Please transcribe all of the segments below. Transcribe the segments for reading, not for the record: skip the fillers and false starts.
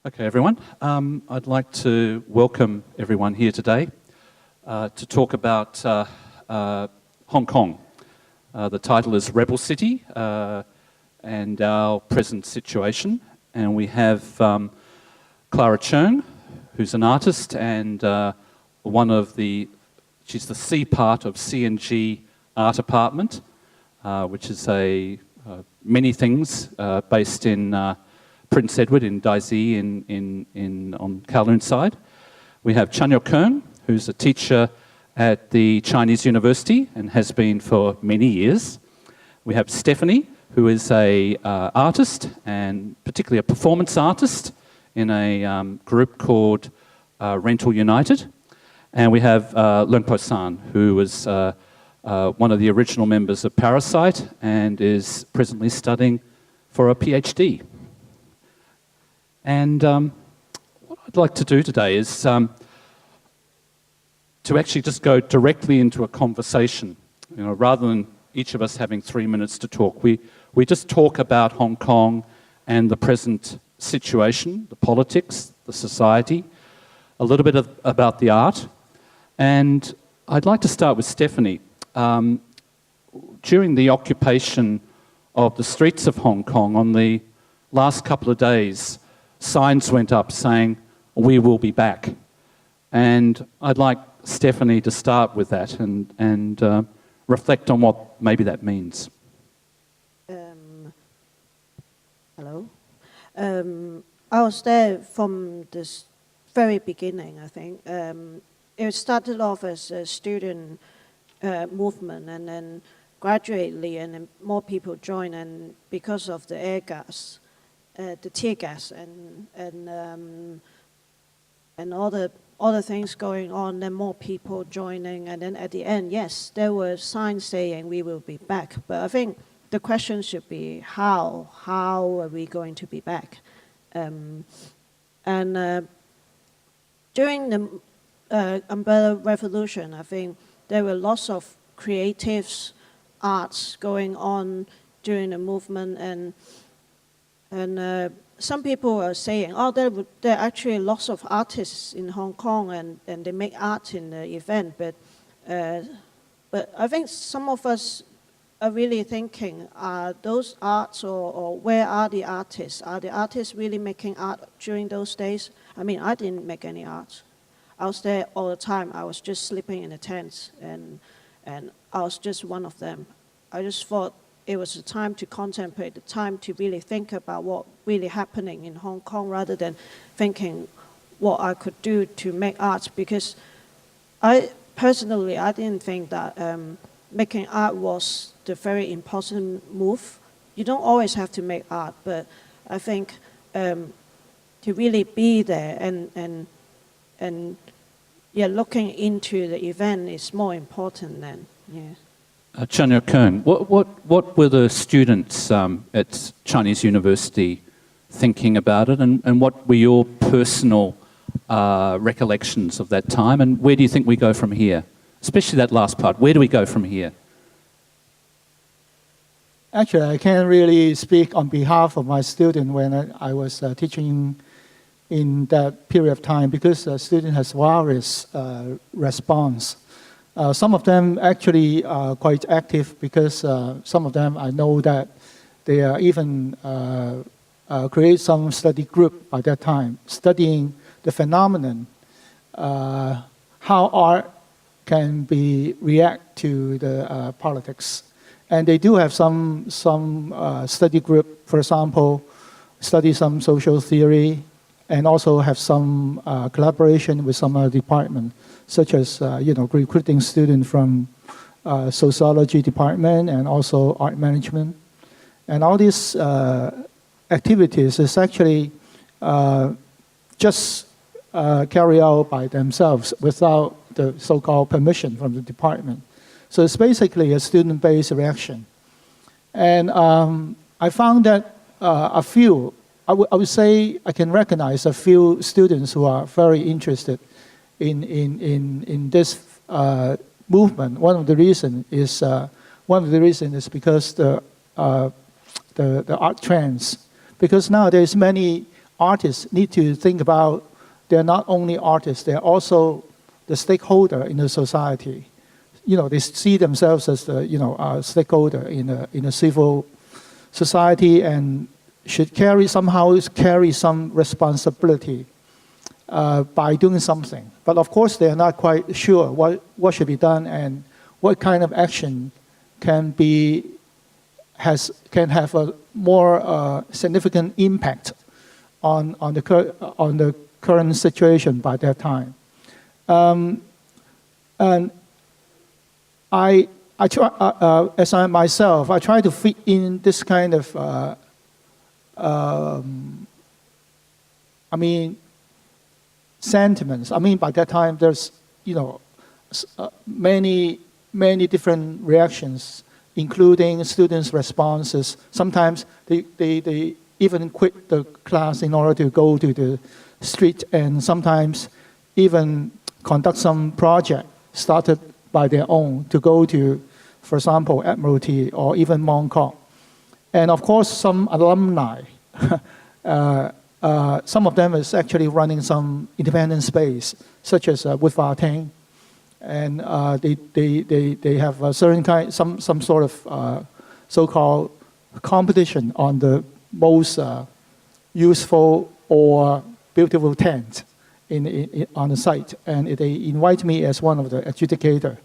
Okay, everyone. I'd like to welcome everyone here today to talk about Hong Kong. The title is Rebel City and our present situation. And we have Clara Cheung, who's an artist and she's the C part of C&G Artpartment, which is many things based in Prince Edward in Daisy on Kowloon side. We have Keung, who's a teacher at the Chinese University and has been for many years. We have Stephanie, who is a artist and particularly a performance artist in a group called Rental United. And we have Leung Po-shan, who was one of the original members of Parasite and is presently studying for a PhD. And what I'd like to do today is to actually just go directly into a conversation, rather than each of us having 3 minutes to talk. We just talk about Hong Kong and the present situation, the politics, the society, a little bit about the art. And I'd like to start with Stephanie. During the occupation of the streets of Hong Kong, on the last couple of days, signs went up saying, "We will be back." And I'd like Stephanie to start with that and reflect on what maybe that means. Hello. I was there from the very beginning, I think. It started off as a student movement, and then gradually and then more people joined, and because of the air gas, the tear gas and all the things going on, then more people joining, and then at the end, yes, there were signs saying we will be back. But I think the question should be how are we going to be back? During the Umbrella Revolution, I think there were lots of creative arts going on during the movement, and some people are saying, oh, there are actually lots of artists in Hong Kong and they make art in the event, but I think some of us are really thinking, are those arts or where are the artists? Are the artists really making art during those days? I mean, I didn't make any art. I was there all the time. I was just sleeping in the tents, and I was just one of them. I just thought it was a time to contemplate, the time to really think about what really happening in Hong Kong, rather than thinking what I could do to make art. Because I didn't think that making art was the very important move. You don't always have to make art, but I think to really be there and looking into the event is more important than, yeah. Keung, what were the students at Chinese University thinking about it, and what were your personal recollections of that time, and where do you think we go from here? Especially that last part, where do we go from here? Actually, I can't really speak on behalf of my student when I was teaching in that period of time, because the student has various response. Some of them actually are quite active, because some of them I know that they are even create some study group by that time, studying the phenomenon, how art can be react to the politics. And they do have some study group, for example, study some social theory, and also have some collaboration with some other department, such as recruiting students from sociology department and also art management. And all these activities is actually just carried out by themselves without the so-called permission from the department. So it's basically a student-based reaction. And I found that a few, I would say I can recognize a few students who are very interested in this movement. One of the reasons is because the art trends. Because nowadays many artists need to think about they're not only artists, they're also the stakeholder in the society. They see themselves as the a stakeholder in a civil society and should somehow carry some responsibility by doing something. But of course, they are not quite sure what should be done and what kind of action can have a more significant impact on the current situation by that time. And I try, as I myself, I try to fit in this kind of, sentiments. By that time, there's, many different reactions, including students' responses. Sometimes they even quit the class in order to go to the street, and sometimes even conduct some project started by their own to go to, for example, Admiralty or even Mong Kok. And of course, some alumni, some of them is actually running some independent space, such as with Batten, and they have a certain kind, some sort of so-called competition on the most useful or beautiful tent on the site, and they invite me as one of the adjudicator.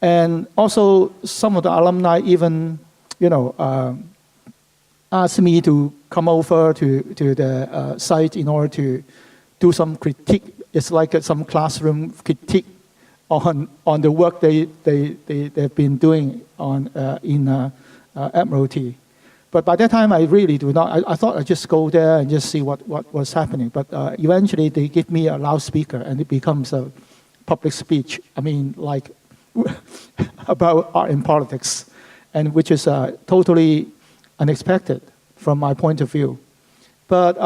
And also, some of the alumni even, asked me to come over to the site in order to do some critique. It's like some classroom critique on the work they've been doing in Admiralty. But by that time, I really do not. I thought I'd just go there and just see what was happening. But eventually, they give me a loudspeaker, and it becomes a public speech. Like about art and politics, and which is totally unexpected from my point of view. But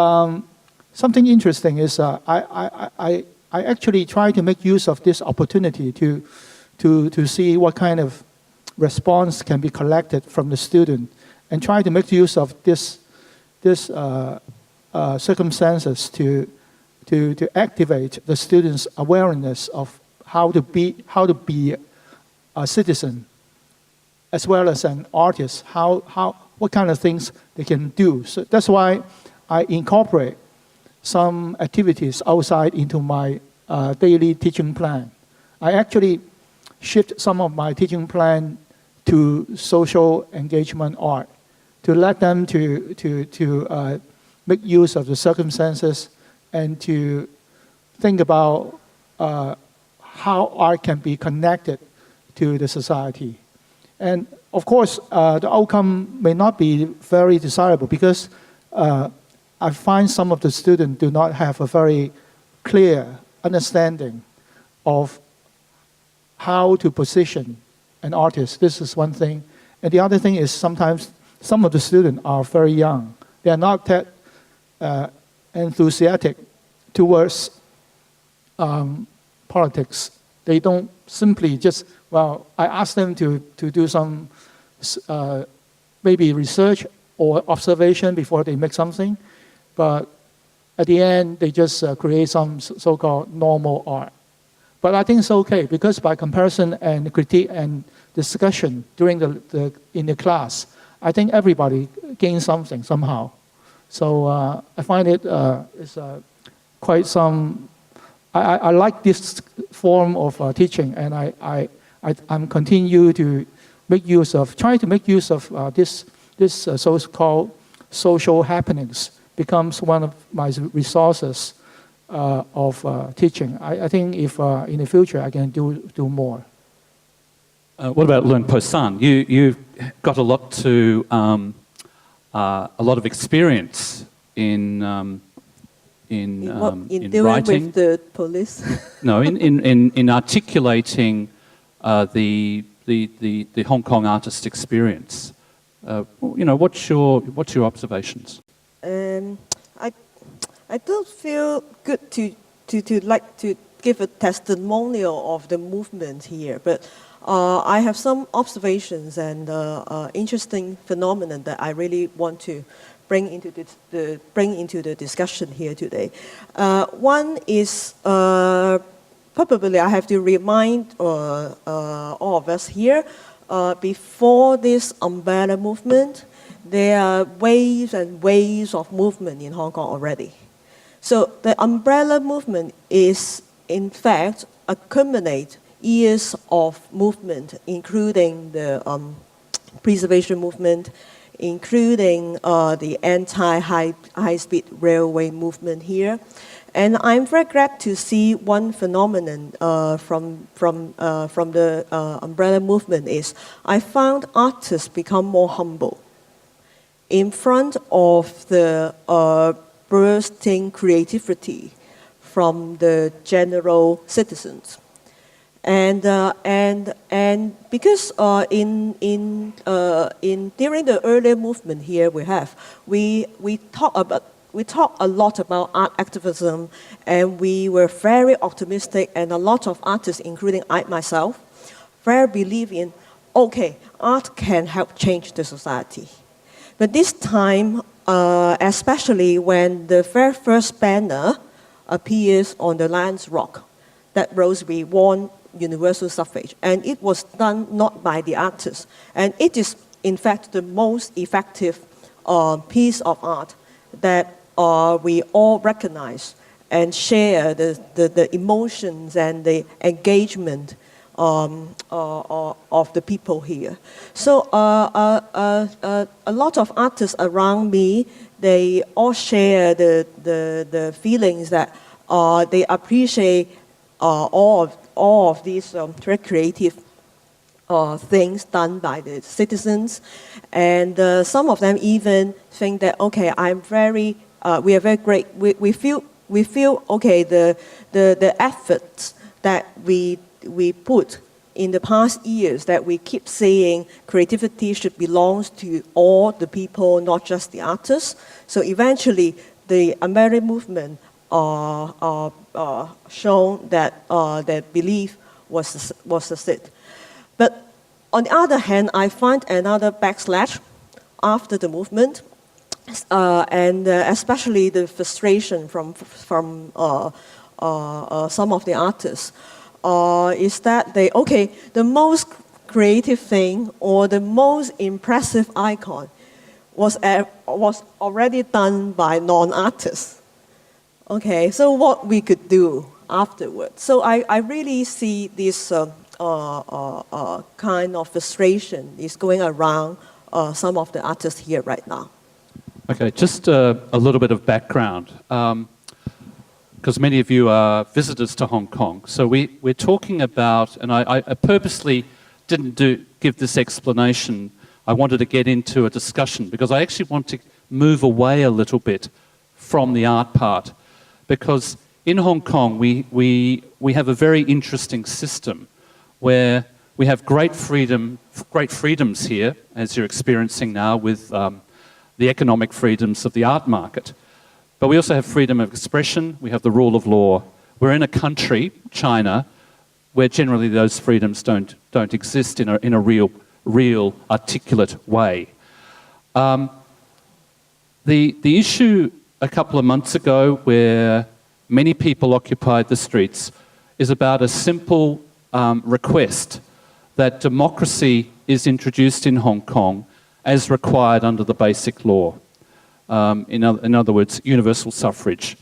something interesting is I actually try to make use of this opportunity to see what kind of response can be collected from the student, and try to make use of this circumstances to activate the students' awareness of how to be a citizen as well as an artist. What kind of things they can do. So that's why I incorporate some activities outside into my daily teaching plan. I actually shift some of my teaching plan to social engagement art, to let them to make use of the circumstances and to think about how art can be connected to the society. And of course, the outcome may not be very desirable because I find some of the students do not have a very clear understanding of how to position an artist. This is one thing. And the other thing is sometimes some of the students are very young. They are not that enthusiastic towards politics. They don't simply just, I ask them to do some maybe research or observation before they make something, but at the end, they just create some so-called normal art. But I think it's okay, because by comparison and critique and discussion during in the class, I think everybody gains something somehow. So I find it is quite some. I like this form of teaching, and I'm continue to try to make use of this so-called social happenings becomes one of my resources of teaching. I think if in the future I can do more. What about Leung Po-shan? You've got a lot of experience in dealing writing with the police. No, in articulating the Hong Kong artist experience. What's your observations? I do feel good to like to give a testimonial of the movement here, but I have some observations and interesting phenomenon that I really want to bring into the discussion here today. One is probably I have to remind all of us here, before this umbrella movement, there are waves and waves of movement in Hong Kong already. So the umbrella movement is, in fact, accumulate years of movement, including the preservation movement, including the anti-high-speed railway movement here. And I'm very glad to see one phenomenon from the umbrella movement is I found artists become more humble in front of the bursting creativity from the general citizens. And because during the earlier movement here we talk a lot about art activism, and we were very optimistic, and a lot of artists, including I myself, very believe in, okay, art can help change the society. But this time, especially when the very first banner appears on the Lion's Rock, that rose, we want universal suffrage, and it was done not by the artists, and it is in fact the most effective piece of art that we all recognize and share the emotions and the engagement of the people here. So a lot of artists around me, they all share the feelings that they appreciate all of these very creative things done by the citizens, and some of them even think that, okay, we are very great. We feel okay. The efforts that we put in the past years, that we keep saying creativity should belong to all the people, not just the artists. So eventually, the American movement shown that that belief was a sit. But on the other hand, I find another backslash after the movement, and especially the frustration from some of the artists, is that the most creative thing or the most impressive icon was already done by non-artists. Okay, so what we could do afterwards. So I really see this kind of frustration is going around some of the artists here right now. Okay, just a little bit of background, because many of you are visitors to Hong Kong. So we're talking about, and I purposely didn't give this explanation. I wanted to get into a discussion because I actually want to move away a little bit from the art part, because in Hong Kong we have a very interesting system where we have great freedoms here, as you're experiencing now with the economic freedoms of the art market. But we also have freedom of expression, we have the rule of law. We're in a country, China, where generally those freedoms don't exist in a real articulate way. The issue a couple of months ago where many people occupied the streets is about a simple request that democracy is introduced in Hong Kong as required under the Basic Law. In other words, universal suffrage.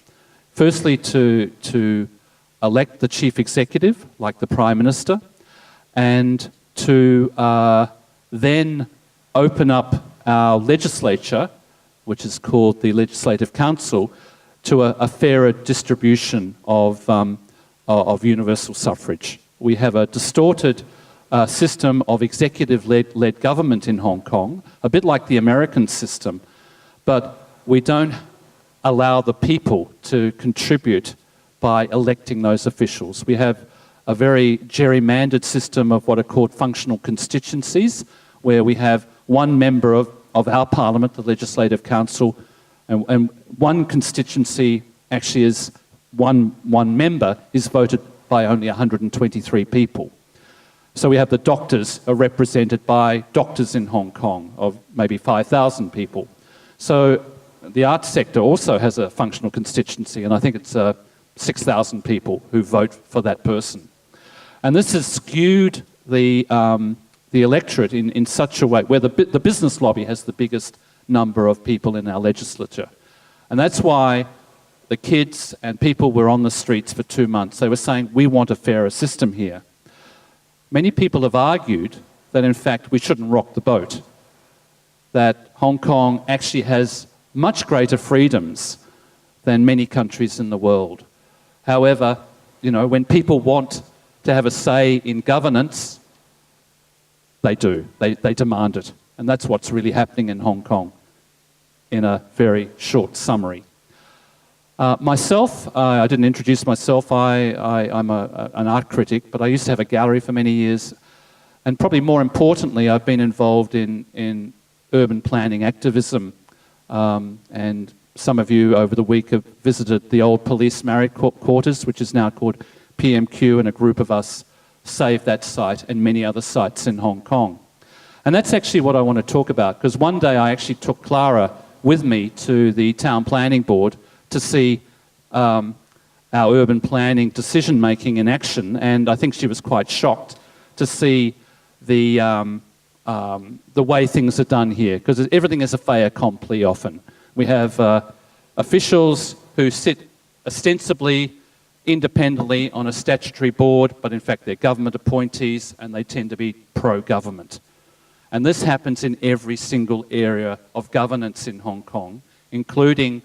Firstly, to elect the chief executive, like the Prime Minister, and to then open up our legislature, which is called the Legislative Council, to a fairer distribution of universal suffrage. We have a distorted system of executive-led government in Hong Kong, a bit like the American system, but we don't allow the people to contribute by electing those officials. We have a very gerrymandered system of what are called functional constituencies, where we have one member of our parliament, the Legislative Council, and one constituency actually is one member is voted by only 123 people. So we have the doctors are represented by doctors in Hong Kong of maybe 5,000 people. So the arts sector also has a functional constituency, and I think it's 6,000 people who vote for that person. And this has skewed the electorate in such a way where the business lobby has the biggest number of people in our legislature. And that's why the kids and people were on the streets for 2 months. They were saying, we want a fairer system here. Many people have argued that, in fact, we shouldn't rock the boat, that Hong Kong actually has much greater freedoms than many countries in the world. However, you know, when people want to have a say in governance, they do. They demand it. And that's what's really happening in Hong Kong, in a very short summary. Myself, I didn't introduce myself. I'm an art critic, but I used to have a gallery for many years. And probably more importantly, I've been involved in urban planning activism. And some of you over the week have visited the old police married quarters, which is now called PMQ, and a group of us saved that site and many other sites in Hong Kong. And that's actually what I want to talk about, because one day I actually took Clara with me to the Town Planning Board to see our urban planning decision-making in action, and I think she was quite shocked to see the way things are done here, because everything is a fait accompli often. We have officials who sit ostensibly independently on a statutory board, but in fact they're government appointees and they tend to be pro-government. And this happens in every single area of governance in Hong Kong, including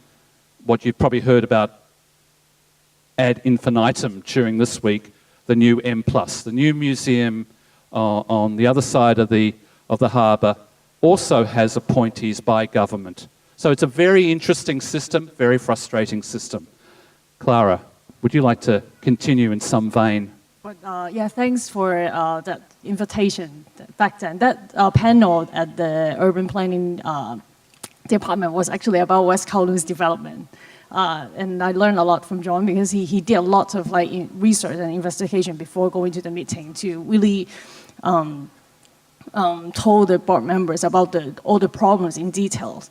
what you've probably heard about ad infinitum during this week, the new M+. The new museum on the other side of the harbour also has appointees by government. So it's a very interesting system, very frustrating system. Clara, would you like to continue in some vein? But, yeah, thanks for that invitation back then. That panel at the urban planning department was actually about West Kowloon's development. And I learned a lot from John because he did a lot of research and investigation before going to the meeting to really told the board members about all the problems in details.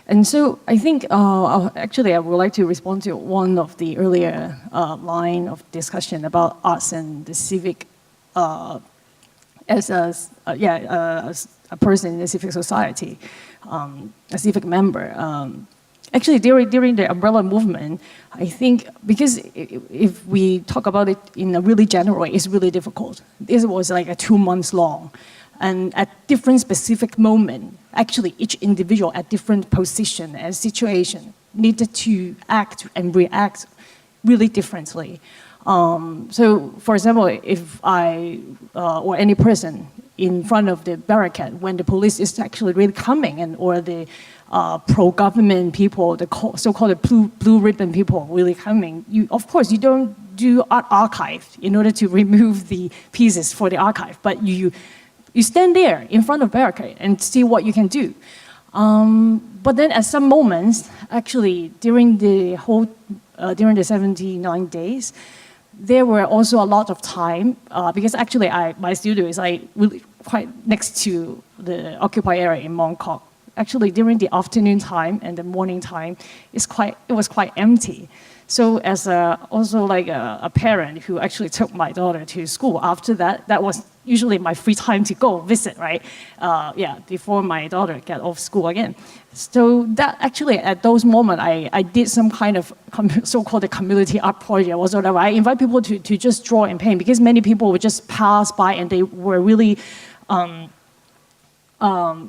And so I think, actually, I would like to respond to one of the earlier line of discussion about arts and the civic, as a person in the civic society, a civic member. Actually, during the umbrella movement, I think, because if we talk about it in a really general way, it's really difficult. This was like a 2 months long. And at different specific moment, actually each individual at different position and situation needed to act and react really differently. So, for example, if I or any person in front of the barricade when the police is actually really coming, and or the pro-government people, the so-called blue ribbon people really coming, of course you don't do art archive in order to remove the pieces for the archive, but you stand there in front of barricade and see what you can do. But then at some moments, actually during the 79 days, there were also a lot of time, because actually my studio is really quite next to the occupied area in Mong Kok. Actually during the afternoon time and the morning time, it was quite empty. So as also like a parent who actually took my daughter to school, after that was usually my free time to go visit, right? Before my daughter got off school again. So that actually at those moments, I did some kind of so-called community art project or whatever. I invite people to just draw and paint, because many people would just pass by and they were really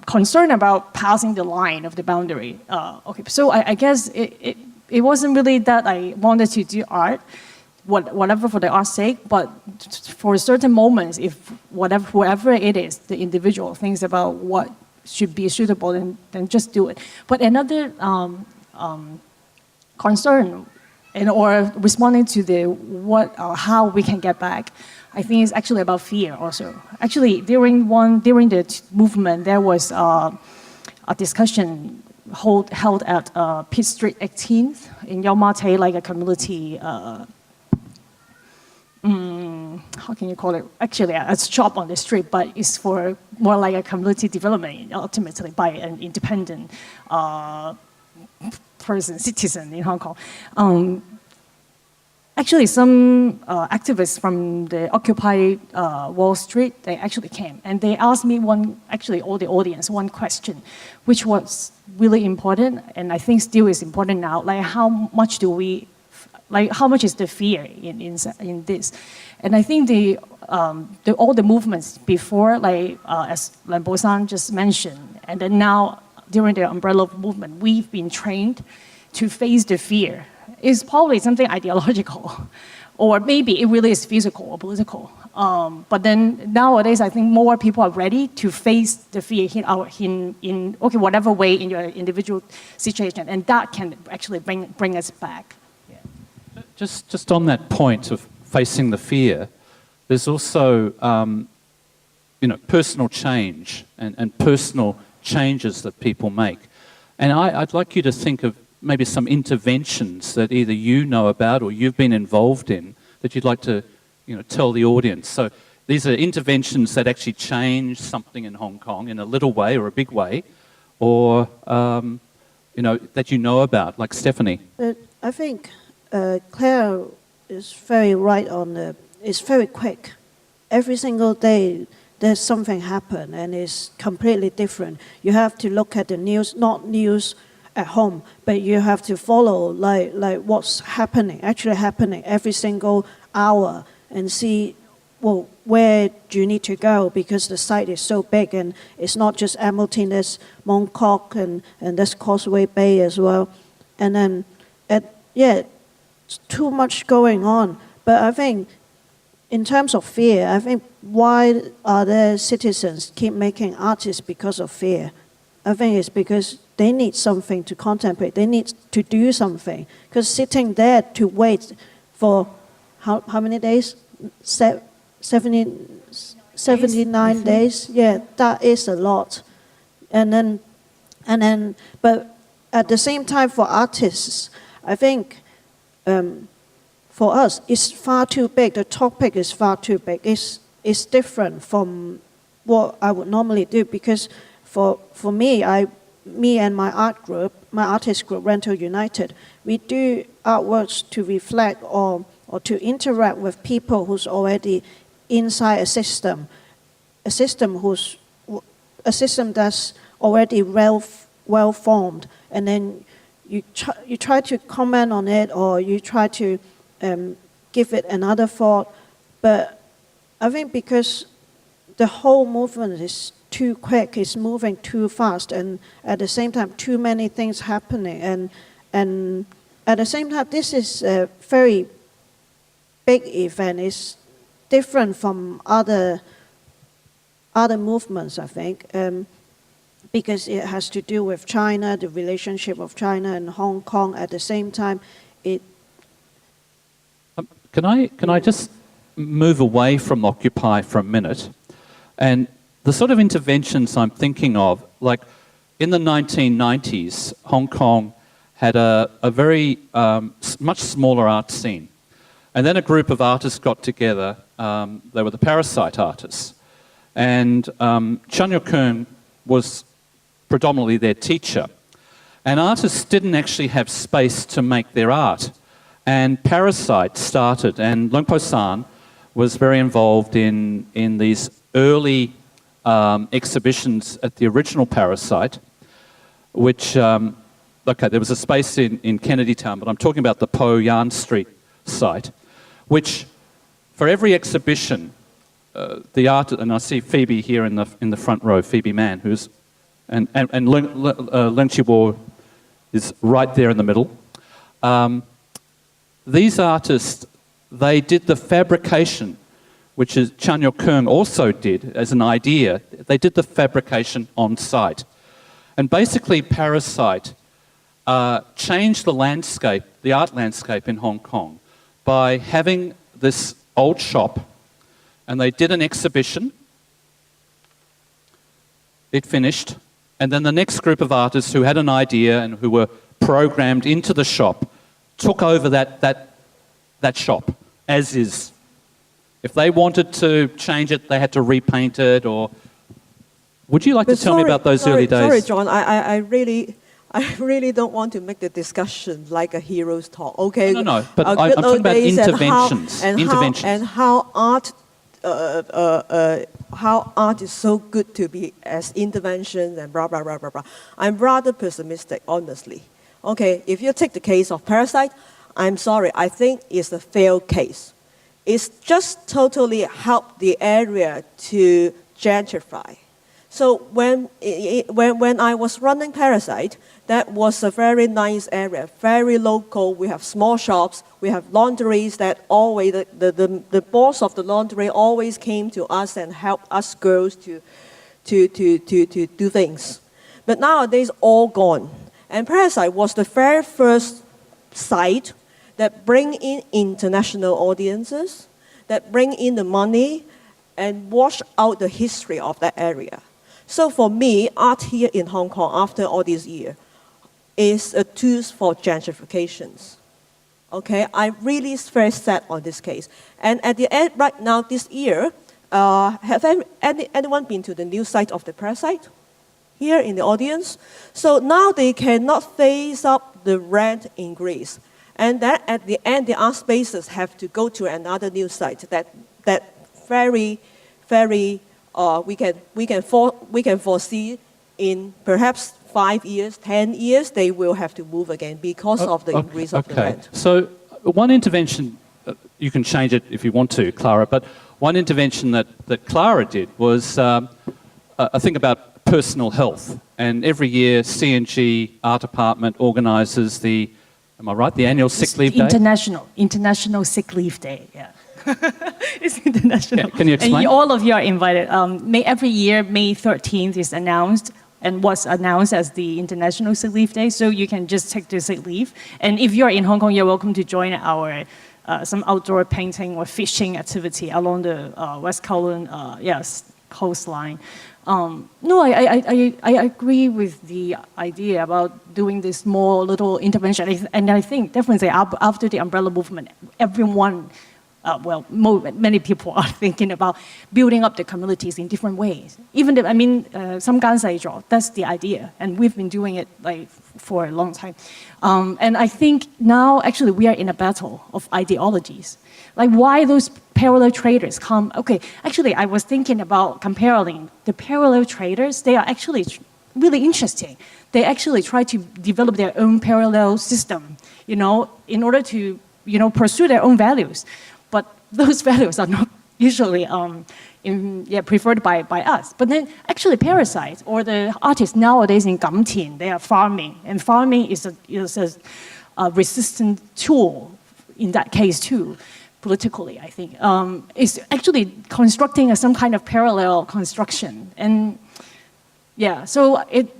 concerned about passing the line of the boundary. So I guess it wasn't really that I wanted to do art, whatever for the art's sake, but for certain moments, if whoever it is, the individual thinks about what should be suitable, then just do it. But another concern or responding to how we can get back, I think it's actually about fear also. Actually, during the movement, there was a discussion held at Pitt Street 18th in Yau Ma Tei, like a community, how can you call it? Actually, a shop on the street, but it's for more like a community development, ultimately by an independent citizen in Hong Kong. Actually, some activists from the Occupy Wall Street, they actually came and they asked me all the audience, one question, which was really important, and I think still is important now. Like, how much is the fear in this? And I think all the movements before, as Po-shan just mentioned, and then now during the umbrella movement, we've been trained to face the fear. It's probably something ideological, or maybe it really is physical or political. But then nowadays, I think more people are ready to face the fear in whatever way in your individual situation, and that can actually bring us back. Yeah. Just on that point of facing the fear, there's also personal change and personal changes that people make. And I'd like you to think of maybe some interventions that either you know about or you've been involved in that you'd like to tell the audience. So these are interventions that actually change something in Hong Kong in a little way or a big way, or that you know about, like Stephanie. I think Clara is very right on it's very quick. Every single day there's something happen and it's completely different. You have to look at the news, not news at home, but you have to follow like what's actually happening every single hour and see, well, where do you need to go, because the site is so big and it's not just Hamilton, there's Mong Kok and there's Causeway Bay as well. And then, it's too much going on. But I think in terms of fear, I think why are the citizens keep making artists because of fear? I think it's because they need something to contemplate. They need to do something. Because sitting there to wait for how many days? 79 days. Yeah, that is a lot. But at the same time, for artists, I think for us, it's far too big. The topic is far too big. It's different from what I would normally do, because for me and my artist group, Rental United, we do artworks to reflect or to interact with people who's already inside a system that's already well formed, and then you try to comment on it, or you try to give it another thought. But I think because the whole movement is too quick, it's moving too fast, and at the same time too many things happening, and at the same time this is a very big event. It's different from other movements, I think, because it has to do with China, the relationship of China and Hong Kong. At the same time, Can I just move away from Occupy for a minute? And the sort of interventions I'm thinking of, like in the 1990s, Hong Kong had a very much smaller art scene. And then a group of artists got together. They were the Parasite artists. And Keung was predominantly their teacher. And artists didn't actually have space to make their art. And Parasite started, and Leung Po-shan was very involved in these early exhibitions at the original Parasite, which, there was a space in Kennedy Town, but I'm talking about the Po-shan Street site, which for every exhibition, the art, and I see Phoebe here in the front row, Phoebe Mann, and Leung Chi-wo is right there in the middle. These artists, they did the fabrication, which is Keung also did as an idea. They did the fabrication on site. And basically Parasite changed the landscape, the art landscape in Hong Kong, by having this old shop, and they did an exhibition. It finished, and then the next group of artists who had an idea and who were programmed into the shop took over that shop as is. If they wanted to change it, they had to repaint it, or... Would you like to tell me about those early days? Sorry, John, I really don't want to make the discussion like a hero's talk. Okay. No, but I'm talking about interventions. And how art is so good to be as intervention and blah, blah, blah, blah, blah. I'm rather pessimistic, honestly. Okay, if you take the case of Parasite, I'm sorry, I think it's a failed case. It's just totally helped the area to gentrify. So when I was running Parasite, that was a very nice area, very local. We have small shops, we have laundries that always, the boss of the laundry always came to us and helped us girls to do things. But nowadays, all gone. And Parasite was the very first site that bring in international audiences, that bring in the money and wash out the history of that area. So for me, art here in Hong Kong after all these years is a tool for gentrifications. Okay, I'm really very sad on this case. And at the end, right now, this year, have anyone been to the new site of the Parasite here in the audience? So now they cannot face up the rent increase. And then at the end, the art spaces have to go to another new site that very, very, we can foresee in perhaps 5 years, 10 years, they will have to move again because of the increase of the rent. So one intervention, you can change it if you want to, Clara, but one intervention that Clara did was a thing about personal health. And every year, C&G Artpartment organises the, am I right, the annual sick leave day? International Sick Leave Day, yeah. It's international. Yeah, can you explain? And all of you are invited. Every year, May 13th is announced and was announced as the International Sick Leave Day, so you can just take the sick leave. And if you're in Hong Kong, you're welcome to join our some outdoor painting or fishing activity along the West Kowloon coastline. No, I agree with the idea about doing this small little intervention. And I think definitely after the umbrella movement, everyone, many people are thinking about building up the communities in different ways. Even if, some that's the idea. And we've been doing it like for a long time. And I think now actually we are in a battle of ideologies. Like why those parallel traders come, okay, actually I was thinking about comparing the parallel traders, they are actually really interesting. They actually try to develop their own parallel system, in order to, pursue their own values. But those values are not usually preferred by us. But then actually Parasite or the artists nowadays in Batten, they are farming. And farming is a resistant tool in that case too. Politically, I think, is actually constructing some kind of parallel construction. And yeah,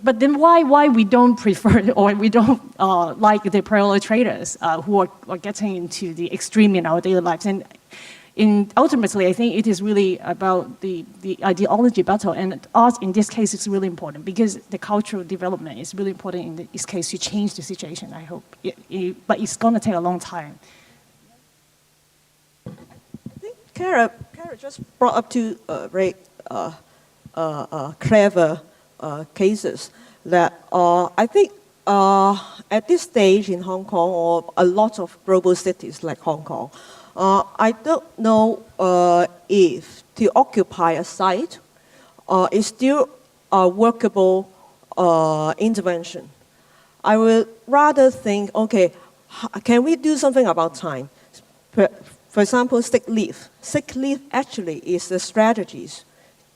but then why we don't prefer or we don't like the parallel traders who are getting into the extreme in our daily lives. And ultimately, I think it is really about the ideology battle. And art in this case is really important because the cultural development is really important in this case to change the situation, I hope. But it's going to take a long time. Clara just brought up two very clever cases that I think at this stage in Hong Kong or a lot of global cities like Hong Kong, I don't know if to occupy a site is still a workable intervention. I would rather think, okay, can we do something about time? For example, sick leave. Sick leave actually is the strategies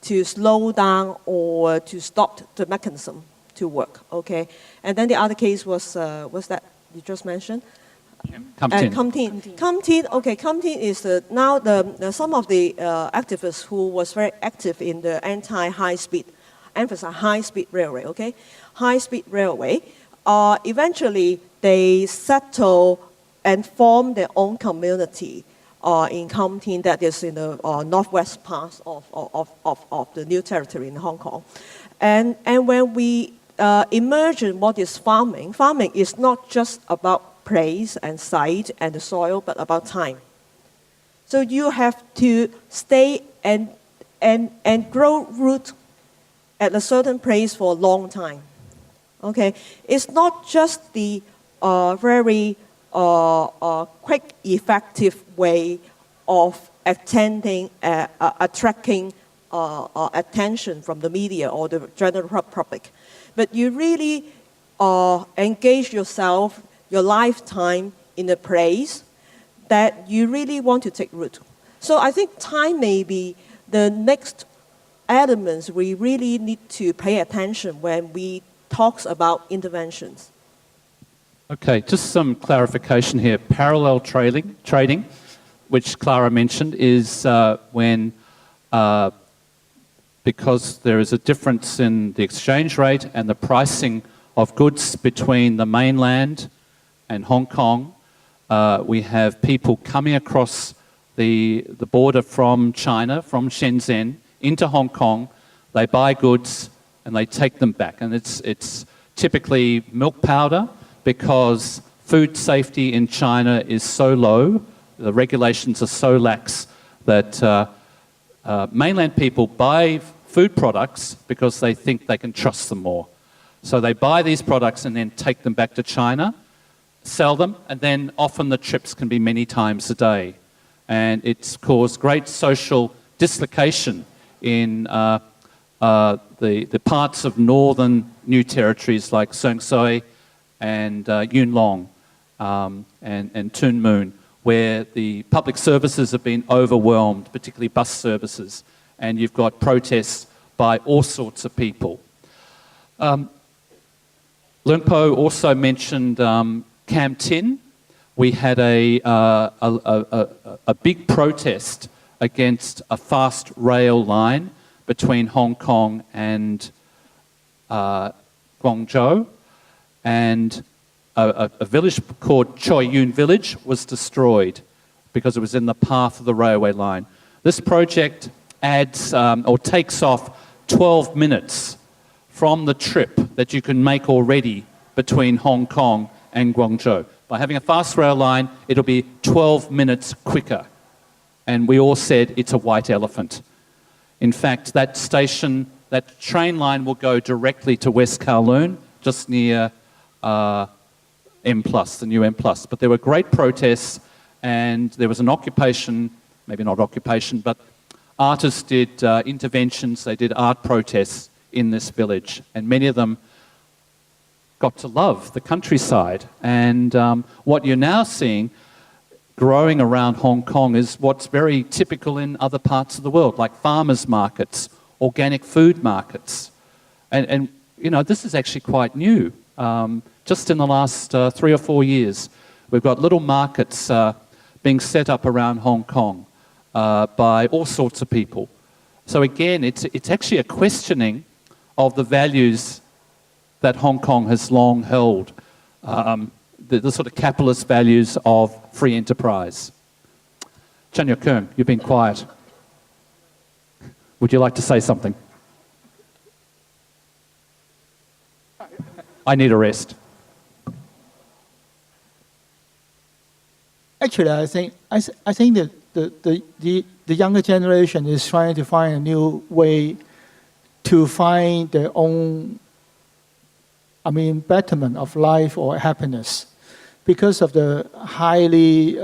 to slow down or to stop the mechanism to work, okay? And then the other case was that you just mentioned? Kamtin. Okay, Kamtin is now some of the activists who was very active in the anti-high-speed, emphasize high-speed railway, okay? High-speed railway. Eventually, they settle and form their own community in Kamtin, that is in the northwest part of the new territory in Hong Kong. And when we imagine what is farming is not just about place and site and the soil, but about time. So you have to stay and grow root at a certain place for a long time. Okay, it's not just the very quick, effective way of attracting attention from the media or the general public, but you really engage yourself, your lifetime in a place that you really want to take root. So I think time may be the next elements we really need to pay attention when we talk about interventions. Okay, just some clarification here. Parallel trading, which Clara mentioned, is when, because there is a difference in the exchange rate and the pricing of goods between the mainland and Hong Kong, we have people coming across the border from China, from Shenzhen, into Hong Kong. They buy goods and they take them back. And it's typically milk powder, because food safety in China is so low, the regulations are so lax that mainland people buy food products because they think they can trust them more. So they buy these products and then take them back to China, sell them, and then often the trips can be many times a day. And it's caused great social dislocation in the parts of northern New Territories like Seung Soi and Yuen Long and Tuen Mun, where the public services have been overwhelmed, particularly bus services, and you've got protests by all sorts of people. Leung Po also mentioned Cam Tin. We had a big protest against a fast rail line between Hong Kong and Guangzhou, and a village called Choi Yun Village was destroyed because it was in the path of the railway line. This project adds or takes off 12 minutes from the trip that you can make already between Hong Kong and Guangzhou. By having a fast rail line, it'll be 12 minutes quicker. And we all said it's a white elephant. In fact, that station, that train line will go directly to West Kowloon, just near M+, the new M+. But there were great protests, and there was an occupation, maybe not occupation, but artists did interventions, they did art protests in this village, and many of them got to love the countryside. And what you're now seeing growing around Hong Kong is what's very typical in other parts of the world, like farmers' markets, organic food markets. And you know, this is actually quite new. Just in the last 3 or 4 years, we've got little markets being set up around Hong Kong by all sorts of people. So again, it's actually a questioning of the values that Hong Kong has long held, the sort of capitalist values of free enterprise. Keung, you've been quiet. Would you like to say something? I need a rest. Actually, I think that the younger generation is trying to find a new way to find their own, betterment of life or happiness, because of the highly,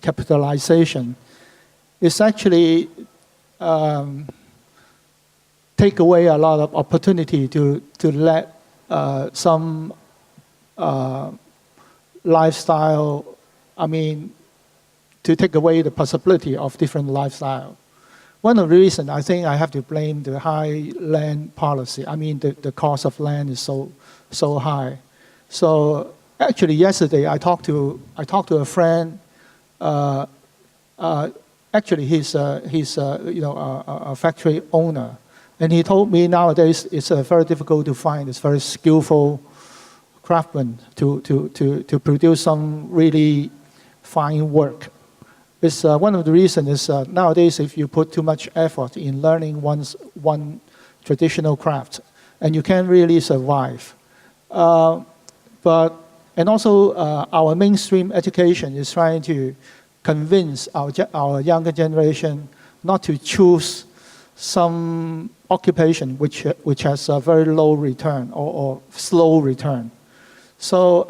capitalization. It's actually take away a lot of opportunity to let some lifestyle, to take away the possibility of different lifestyle. One of the reasons I think I have to blame the high land policy. The cost of land is so high. So actually yesterday I talked to a friend. Actually he's a factory owner, and he told me nowadays it's very difficult to find this very skillful craftsman to produce some really fine work. It's one of the reasons is nowadays if you put too much effort in learning one traditional craft, and you can't really survive. And also our mainstream education is trying to convince our younger generation not to choose some occupation which has a very low return or slow return. So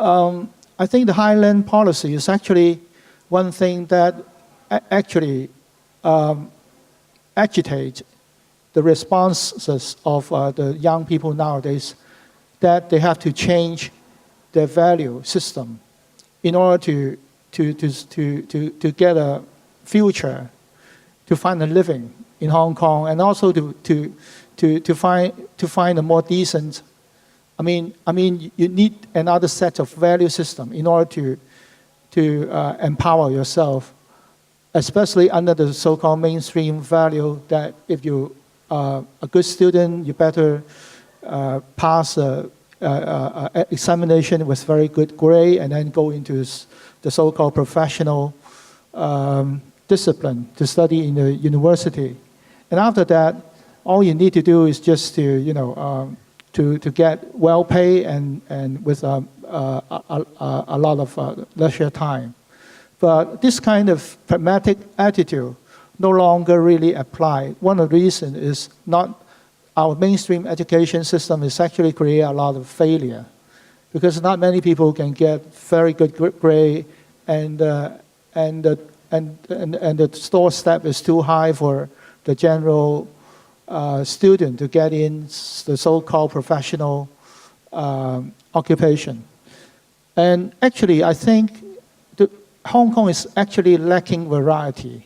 I think the Highland policy is actually one thing that actually agitates the responses of the young people nowadays, that they have to change their value system in order to get a future, to find a living in Hong Kong, and also to find a more decent. I mean, you need another set of value system in order to empower yourself, especially under the so-called mainstream value that if you are a good student, you better pass a examination with very good grade and then go into the so-called professional discipline to study in the university. And after that, all you need to do is just to get well paid and with a lot of leisure time. But this kind of pragmatic attitude no longer really applies. One of the reasons is not our mainstream education system is actually create a lot of failure, because not many people can get very good grade, and the store step is too high for the general student to get in the so-called professional occupation. And actually, I think Hong Kong is actually lacking variety.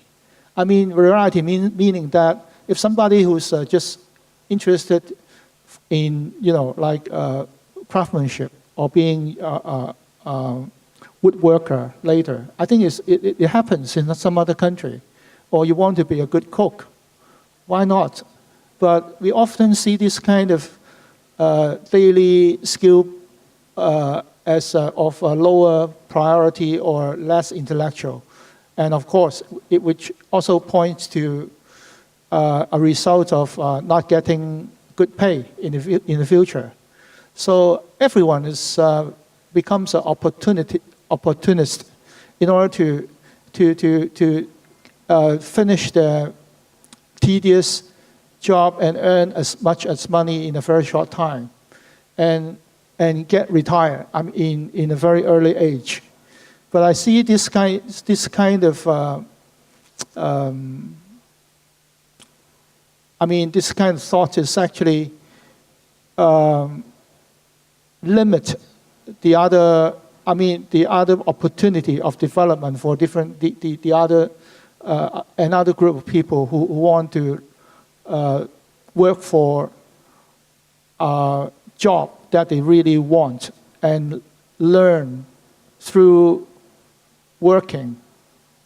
I mean, variety meaning that if somebody who's just interested in, craftsmanship or being a woodworker later, I think it happens in some other country. Or you want to be a good cook, why not? But we often see this kind of daily skill as of a lower priority or less intellectual. And of course, which also points to a result of not getting good pay in the future. So everyone becomes an opportunist in order to finish their tedious job and earn as much as money in a very short time, and get retired. In a very early age. But I see this kind of thought is actually limit the other opportunity of development for another group of people who want to work for a job that they really want and learn through working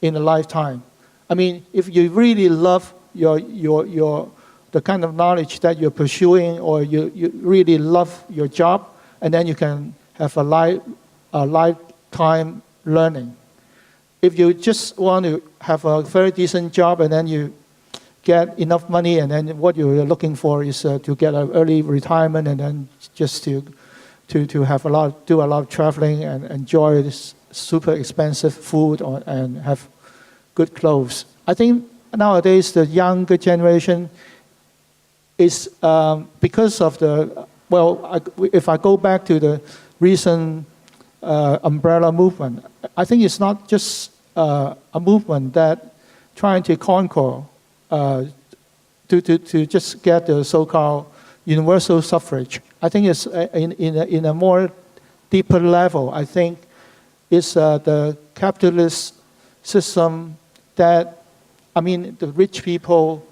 in a lifetime. I mean, if you really love the kind of knowledge that you're pursuing, or you really love your job, and then you can have a lifetime learning. If you just want to have a very decent job and then you get enough money, and then what you're looking for is to get an early retirement, and then just to have do a lot of traveling and enjoy this super expensive food and have good clothes. I think nowadays the younger generation is because of if I go back to the recent umbrella movement, I think it's not just a movement that trying to conquer to just get the so-called universal suffrage. I think it's in a more deeper level. I think it's the capitalist system that, the rich people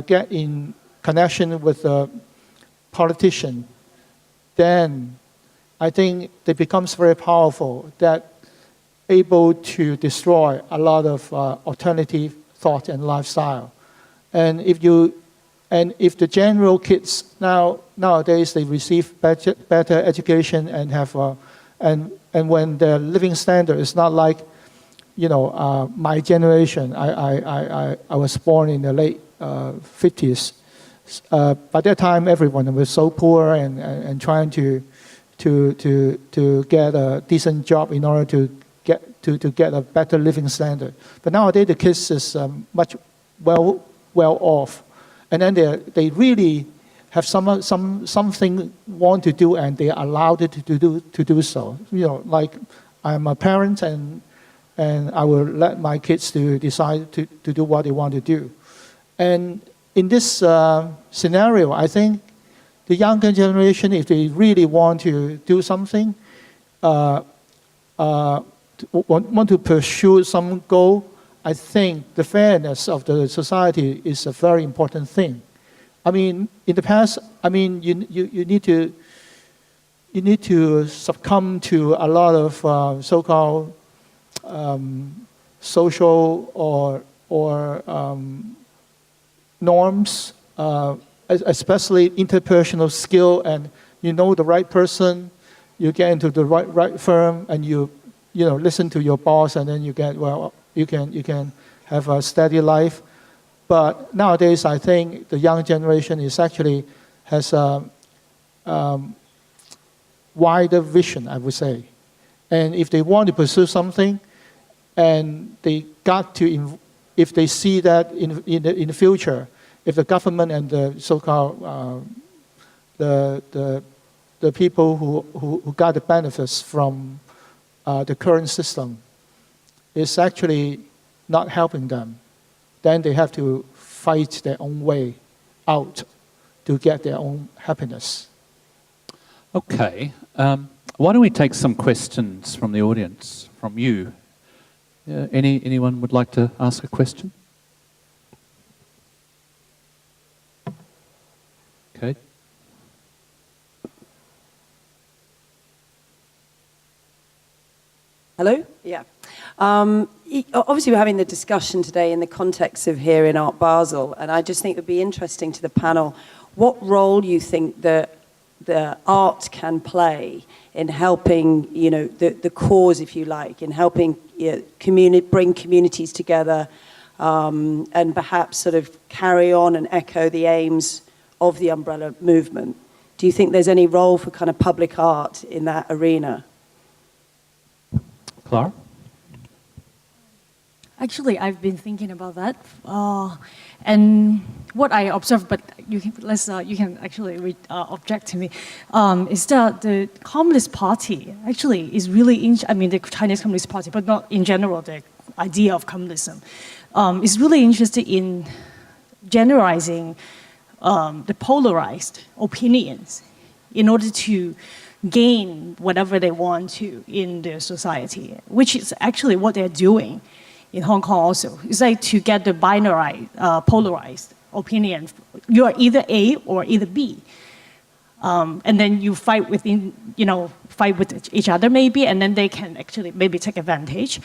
get in connection with the politician. Then I think it becomes very powerful, that able to destroy a lot of alternative thought and lifestyle. And if the general kids nowadays they receive better education and have and when their living standard is not like my generation. I was born in the late 50s. By that time, everyone was so poor and trying to get a decent job in order to get a better living standard. But nowadays the kids is much well off, and then they really have something want to do, and they are allowed to do so. You know, like I'm a parent, and I will let my kids to decide to do what they want to do. And in this scenario, I think the younger generation, if they really want to do something, want to pursue some goal, I think the fairness of the society is a very important thing. I mean, in the past, I mean, you need to succumb to a lot of so-called social or norms, especially interpersonal skill, and you know the right person, you get into the right firm, and you listen to your boss, and then you can have a steady life. But nowadays, I think the young generation has a wider vision, I would say. And if they want to pursue something, and they got to, if they see that in the future, if the government and the so-called the people who got the benefits from the current system is actually not helping them, then they have to fight their own way out to get their own happiness. Okay. Why don't we take some questions from the audience, from you? Anyone would like to ask a question? Okay. Hello? Yeah. Obviously, we're having the discussion today in the context of here in Art Basel, and I just think it would be interesting to the panel what role you think that the art can play in helping, the cause, if you like, in helping bring communities together and perhaps sort of carry on and echo the aims of the umbrella movement. Do you think there's any role for kind of public art in that arena? Clara? Actually, I've been thinking about that, and what I observed, but you can actually object to me, is that the Communist Party actually is really, the Chinese Communist Party, but not in general, the idea of communism, is really interested in generalizing the polarized opinions in order to gain whatever they want to in their society, which is actually what they're doing in Hong Kong also. It's like to get the binary, polarized opinion. You are either A or either B. And then you fight with each other maybe, and then they can actually maybe take advantage.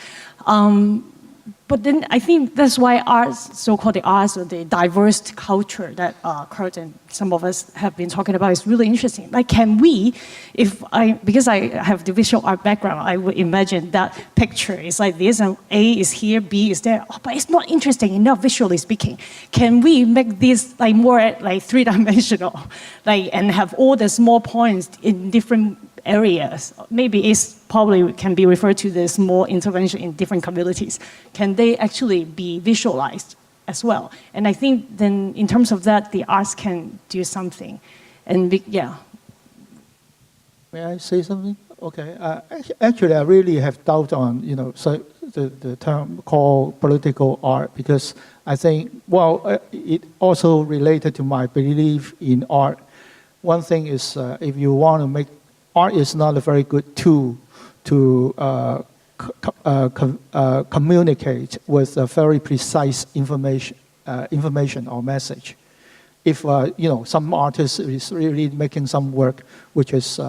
But then I think that's why arts, so-called the arts, or the diverse culture that Kurt and some of us have been talking about is really interesting. Like, can we, because I have the visual art background, I would imagine that picture is like this, and A is here, B is there, but it's not interesting enough visually speaking. Can we make this like more like three-dimensional, and have all the small points in different areas? Maybe it's probably can be referred to the small intervention in different communities. Can they actually be visualized as well? And I think then in terms of that, the arts can do something. And yeah. May I say something? Okay. Actually, I really have doubt on the term called political art, because I think it also related to my belief in art. One thing is if you want to make art is not a very good tool to communicate with a very precise information or message. If some artist is really making some work which is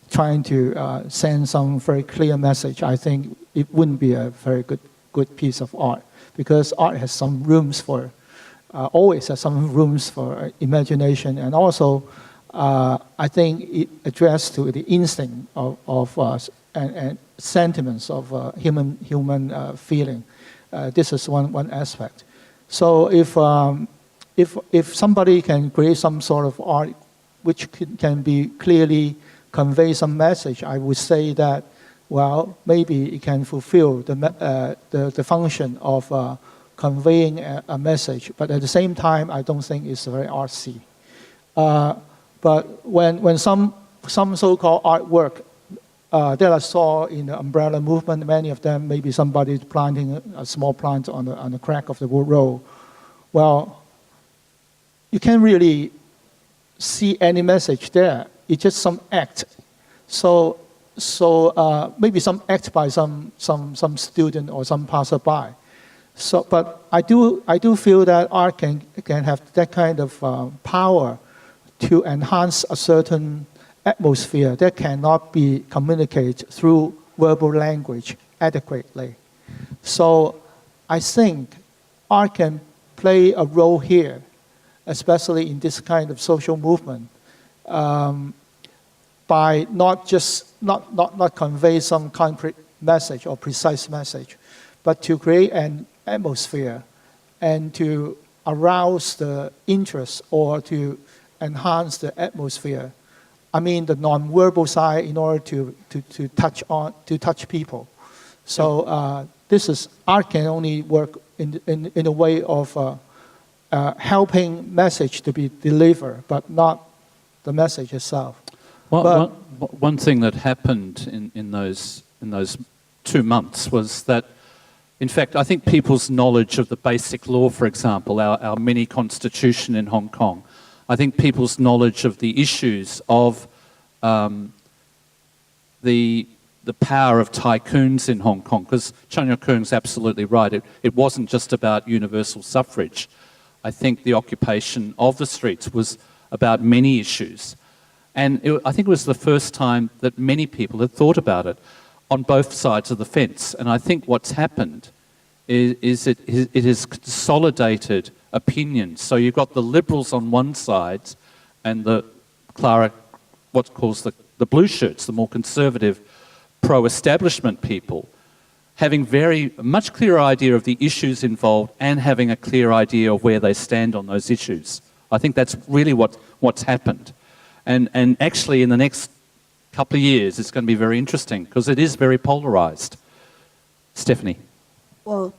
trying to send some very clear message, I think it wouldn't be a very good piece of art, because art has some rooms for always has some rooms for imagination, and also I think it addressed to the instinct of us and sentiments of human feeling. This is one aspect. So if somebody can create some sort of art which can be clearly convey some message, I would say that well, maybe it can fulfill the function of conveying a message, but at the same time, I don't think it's very artsy. But when some so-called artwork that I saw in the umbrella movement, many of them, maybe somebody planting a small plant on the crack of the road. Well, you can't really see any message there. It's just some act. So maybe some act by some student or some passerby. So, but I do feel that art can have that kind of power to enhance a certain atmosphere that cannot be communicated through verbal language adequately. So I think art can play a role here, especially in this kind of social movement, by not convey some concrete message or precise message, but to create an atmosphere and to arouse the interest or to enhance the atmosphere. I mean the non-verbal side in order to touch people. So this is art can only work in a way of helping message to be delivered, but not the message itself. Well, one thing that happened in those 2 months was that, in fact, I think people's knowledge of the basic law, for example, our mini constitution in Hong Kong, I think people's knowledge of the issues of the power of tycoons in Hong Kong, because Keung's absolutely right. It wasn't just about universal suffrage. I think the occupation of the streets was about many issues. And I think it was the first time that many people had thought about it on both sides of the fence. And I think what's happened is it has consolidated opinions. So you've got the liberals on one side and the Clara, what calls the blue shirts, the more conservative, pro-establishment people, having very much clearer idea of the issues involved and having a clear idea of where they stand on those issues. I think that's really what's happened. And actually in the next couple of years, it's going to be very interesting because it is very polarized. Stephanie. Well,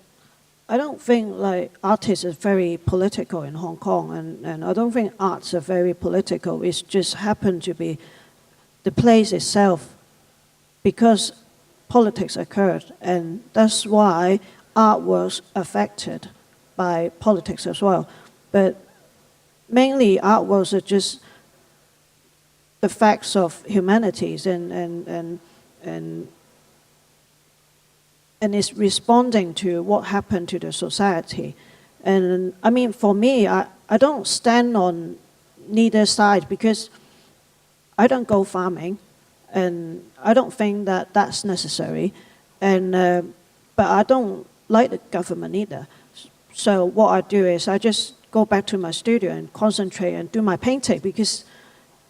I don't think like artists is very political in Hong Kong, and I don't think arts are very political. It's just happened to be the place itself, because politics occurred, and that's why art was affected by politics as well. But mainly artworks are just the facts of humanities, and it's responding to what happened to the society. And I mean, for me, I don't stand on neither side because I don't go farming, and I don't think that that's necessary. And but I don't like the government either. So what I do is I just go back to my studio and concentrate and do my painting, because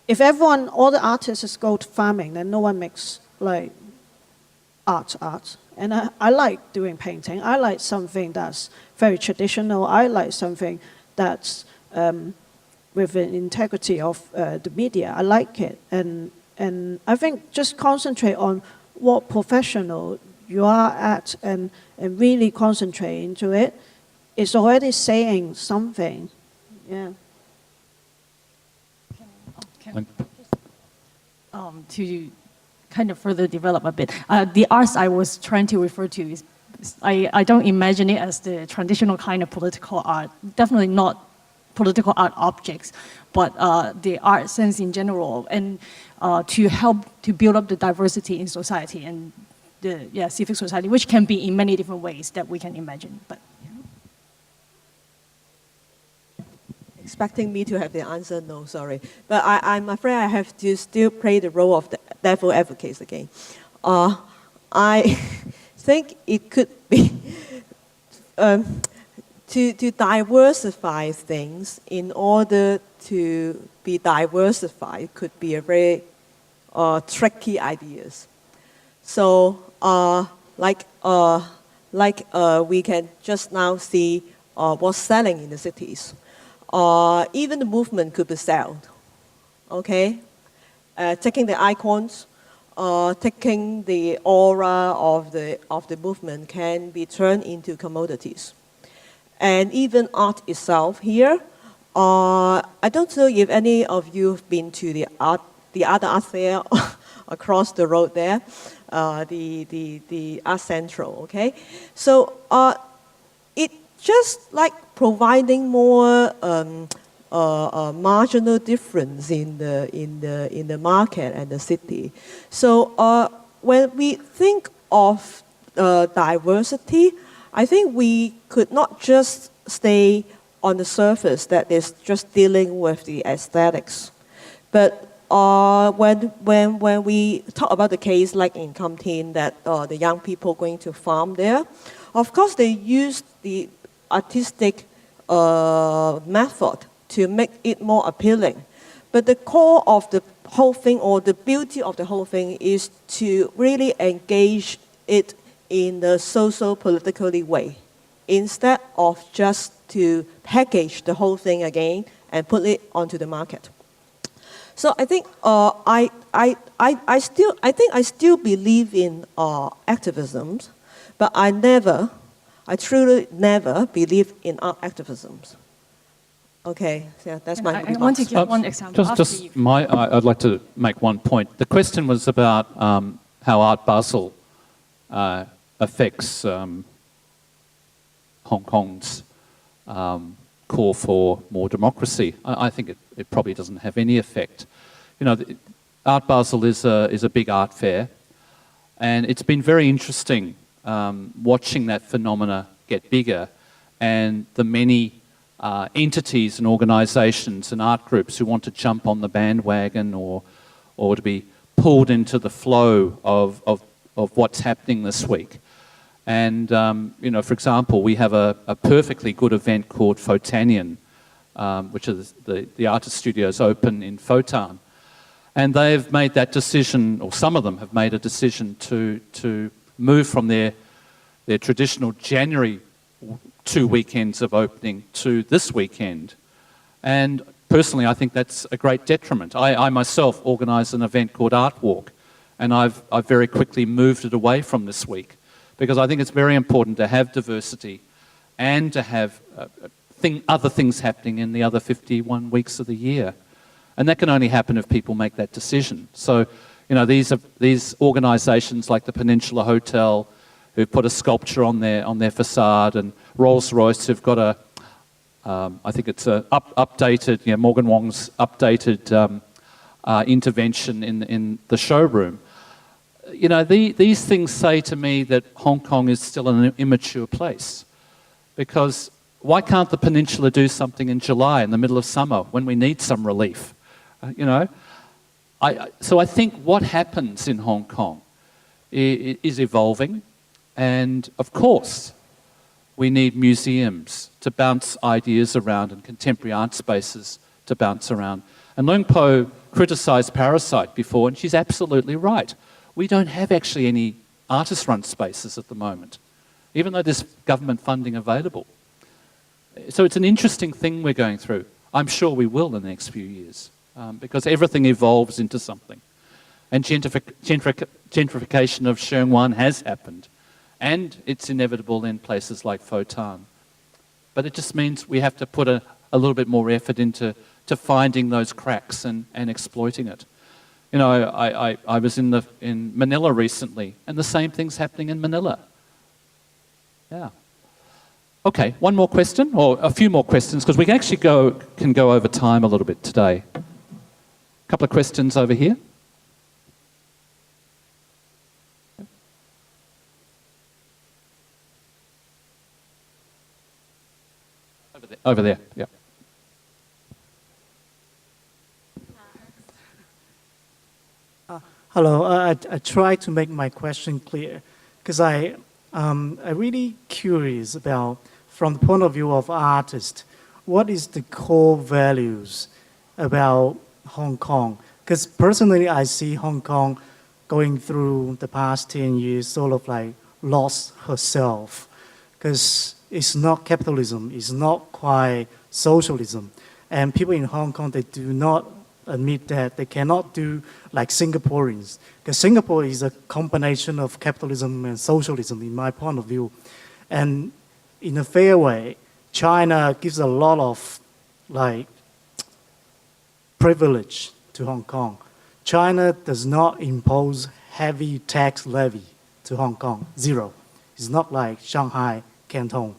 if all the artists go to farming, then no one makes like art. And I like doing painting. I like something that's very traditional. I like something that's with an integrity of the media. I like it. And I think just concentrate on what professional you are at and really concentrate into it. It's already saying something. Yeah. To kind of further develop a bit, the arts I was trying to refer to is, I don't imagine it as the traditional kind of political art, definitely not political art objects, but the art sense in general, and to help to build up the diversity in society and the civic society, which can be in many different ways that we can imagine. But expecting me to have the answer? No, sorry. But I'm afraid I have to still play the role of the devil advocate again. I think it could be to diversify things in order to be diversified could be a very tricky ideas. So we can just now see what's selling in the cities. Even the movement could be sold, okay? Taking the icons, taking the aura of the movement can be turned into commodities. And even art itself here, I don't know if any of you have been to the other art fair across the road there, the Art Central, okay? So it just like providing more marginal difference in the market and the city. So when we think of diversity, I think we could not just stay on the surface that is just dealing with the aesthetics, but when we talk about the case like in Compton that the young people going to farm there, of course they use the artistic method to make it more appealing. But the core of the whole thing, or the beauty of the whole thing, is to really engage it in a socio-politically way, instead of just to package the whole thing again and put it onto the market. So I think I still believe in activism, but I truly never believe in art activisms. Okay, yeah, that's my I want to give one example. I'd like to make one point. The question was about how Art Basel affects Hong Kong's call for more democracy. I think it probably doesn't have any effect. You know, Art Basel is a big art fair, and it's been very interesting watching that phenomena get bigger, and the many entities and organisations and art groups who want to jump on the bandwagon or to be pulled into the flow of what's happening this week. And, you know, for example, we have a perfectly good event called Photanian, which is the artist studios open in Fotan. And they've made that decision, or some of them have made a decision to move from their traditional January 2 weekends of opening to this weekend. And personally, I think that's a great detriment. I myself organised an event called Art Walk, and I've very quickly moved it away from this week, because I think it's very important to have diversity and to have other things happening in the other 51 weeks of the year. And that can only happen if people make that decision. So, you know, these organisations like the Peninsula Hotel, who've put a sculpture on their facade, and Rolls-Royce, who've got I think it's a updated, you know, Morgan Wong's updated intervention in the showroom. You know, these things say to me that Hong Kong is still an immature place. Because why can't the Peninsula do something in July, in the middle of summer, when we need some relief? You know? So I think what happens in Hong Kong is evolving. And of course, we need museums to bounce ideas around and contemporary art spaces to bounce around. And Leung Po criticised Parasite before, and she's absolutely right. We don't have actually any artist-run spaces at the moment, even though there's government funding available. So it's an interesting thing we're going through. I'm sure we will in the next few years, because everything evolves into something. And gentrification of Cheung 1 has happened, and it's inevitable in places like Fotan. But it just means we have to put a little bit more effort into finding those cracks and exploiting it. You know, I was in Manila recently, and the same thing's happening in Manila. Yeah. Okay, one more question, or a few more questions, because we can actually go over time a little bit today. A couple of questions over here. Over there, yeah. Hello, I try to make my question clear, because I'm really curious about, from the point of view of artists, what is the core values about Hong Kong? Because personally, I see Hong Kong going through the past 10 years sort of like lost herself, because it's not capitalism, it's not quite socialism. And people in Hong Kong, they do not admit that they cannot do like Singaporeans, because Singapore is a combination of capitalism and socialism, in my point of view. And in a fair way, China gives a lot of like privilege to Hong Kong. China does not impose heavy tax levy to Hong Kong, zero. It's not like Shanghai, Canton.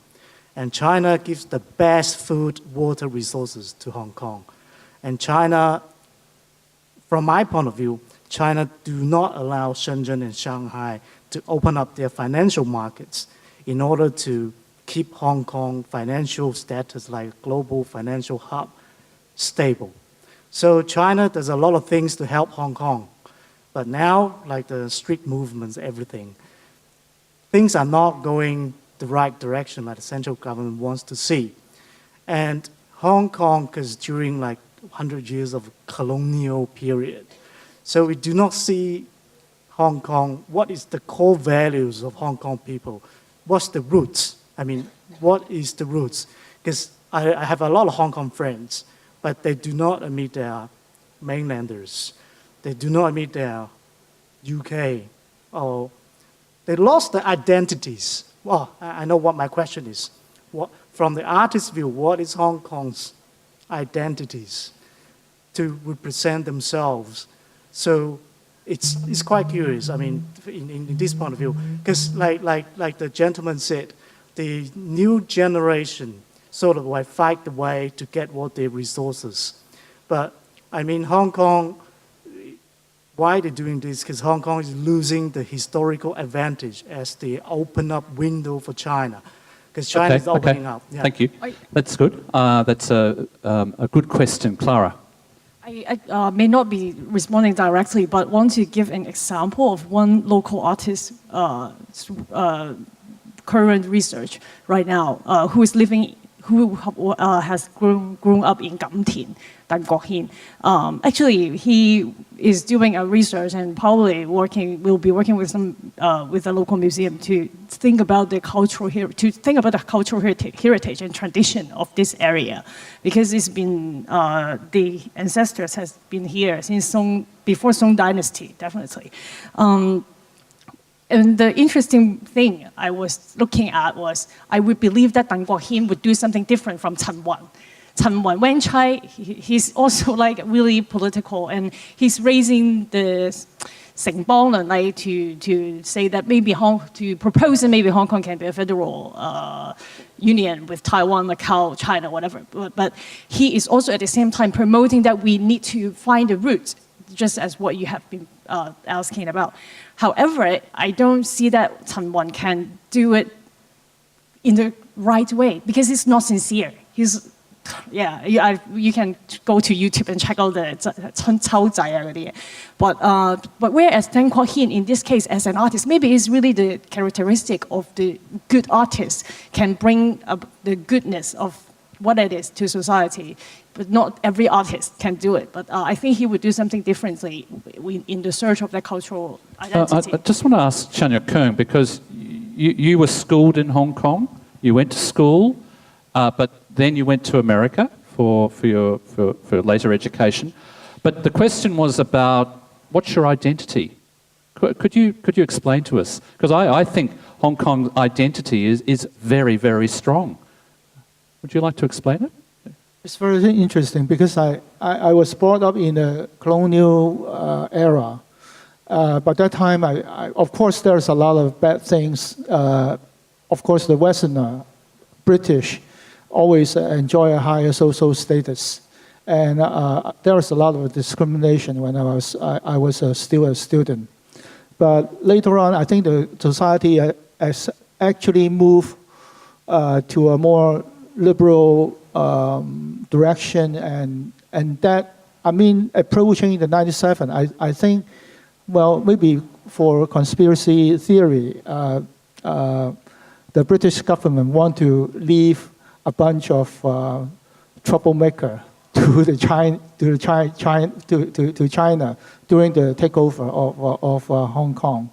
And China gives the best food, water resources to Hong Kong. And China, from my point of view, China do not allow Shenzhen and Shanghai to open up their financial markets in order to keep Hong Kong financial status like global financial hub stable. So China does a lot of things to help Hong Kong. But now, like the street movements, everything, things are not going the right direction that the central government wants to see. And Hong Kong is during like 100 years of colonial period. So we do not see Hong Kong, what is the core values of Hong Kong people? What's the roots? I mean, what is the roots? Because I have a lot of Hong Kong friends, but they do not admit they are mainlanders. They do not admit they are UK, or they lost their identities. Well, I know what my question is. From the artist's view, what is Hong Kong's identities to represent themselves? So it's quite curious, I mean, in this point of view, because like the gentleman said, the new generation sort of like fight the way to get what their resources. But I mean, Hong Kong, why they're doing this? Because Hong Kong is losing the historical advantage as the open up window for China. Because China is opening up. Yeah. Thank you. That's good. That's a good question, Clara. I may not be responding directly, but want to give an example of one local artist current research right now, who has grown up in Kam Tien, Dan Kok Hin. Actually, he is doing a research and probably will be working with the local museum to think about the cultural heritage and tradition of this area, because it's been the ancestors has been here since before Song Dynasty, definitely. And the interesting thing I was looking at was, I would believe that Dan Kok Hin would do something different from Chen Wan. Chen Wan Wenchai, he's also like really political, and he's raising the Sengpong like to say that maybe to propose that maybe Hong Kong can be a federal union with Taiwan, Macau, China, whatever. But he is also at the same time promoting that we need to find the roots, just as what you have been asking about. However, I don't see that Chen Wan can do it in the right way, because it's not sincere. You can go to YouTube and check out the Chen Cao Zai already. But whereas Dan Kok Hin, in this case, as an artist, maybe it's really the characteristic of the good artist can bring the goodness of what it is to society. But not every artist can do it. But I think he would do something differently in the search of that cultural identity. I just want to ask Keung, because you were schooled in Hong Kong, you went to school, but then you went to America for later education. But the question was about, what's your identity? Could you explain to us? Because I think Hong Kong's identity is very, very strong. Would you like to explain it? It's very interesting, because I was brought up in the colonial era. But that time, of course, there's a lot of bad things. Of course, the Westerner, British, always enjoy a higher social status. And there was a lot of discrimination when I was still a student. But later on, I think the society has actually moved to a more liberal direction, and that, I mean, approaching the 97, I think, well, maybe for conspiracy theory, the British government want to leave a bunch of troublemaker to China during the takeover of Hong Kong.